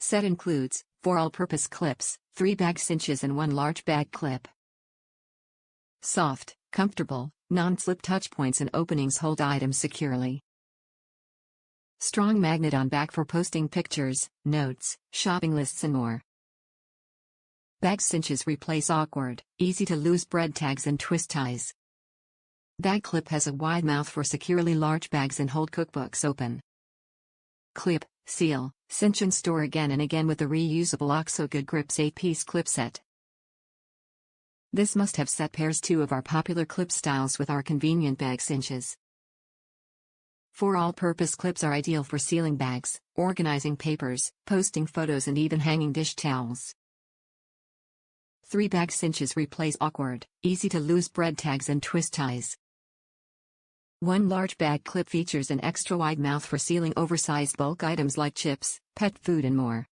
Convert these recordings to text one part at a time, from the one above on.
Set includes 4 all-purpose clips, 3 bag cinches and 1 large bag clip. Soft, comfortable, non-slip touch points and openings hold items securely. Strong magnet on back for posting pictures, notes, shopping lists and more. Bag cinches replace awkward, easy-to-lose bread tags and twist ties. Bag clip has a wide mouth for securely large bags and hold cookbooks open. Clip, seal, cinch and store again and again with the reusable OXO Good Grips 8-piece clip set. This must-have set pairs 2 of our popular clip styles with our convenient bag cinches. 4 all-purpose clips are ideal for sealing bags, organizing papers, posting photos and even hanging dish towels. 3 bag cinches replace awkward, easy-to-lose bread tags and twist ties. 1 large bag clip features an extra-wide mouth for sealing oversized bulk items like chips, pet food and more.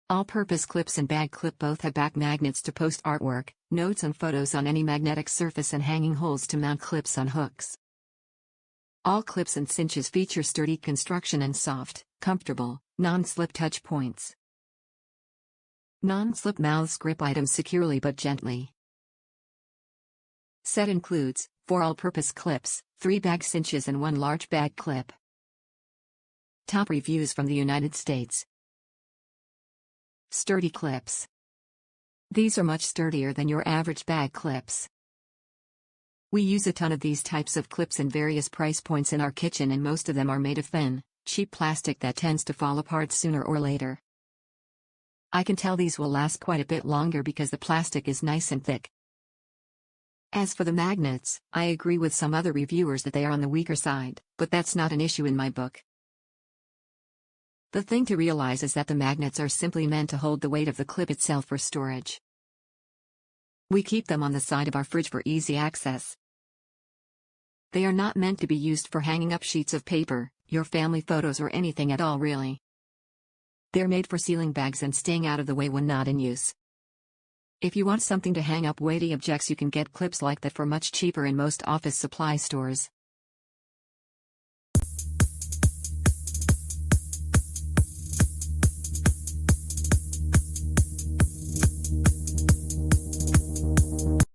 All-purpose clips and bag clip both have back magnets to post artwork, notes and photos on any magnetic surface and hanging holes to mount clips on hooks. All clips and cinches feature sturdy construction and soft, comfortable, non-slip touch points. Non-slip mouths grip items securely but gently. Set includes 4 all-purpose clips, 3 bag cinches and 1 large bag clip. Top reviews from the United States. Sturdy clips. These are much sturdier than your average bag clips. We use a ton of these types of clips in various price points in our kitchen and most of them are made of thin, cheap plastic that tends to fall apart sooner or later. I can tell these will last quite a bit longer because the plastic is nice and thick. As for the magnets, I agree with some other reviewers that they are on the weaker side, but that's not an issue in my book. The thing to realize is that the magnets are simply meant to hold the weight of the clip itself for storage. We keep them on the side of our fridge for easy access. They are not meant to be used for hanging up sheets of paper, your family photos or anything at all really. They're made for sealing bags and staying out of the way when not in use. If you want something to hang up weighty objects you can get clips like that for much cheaper in most office supply stores.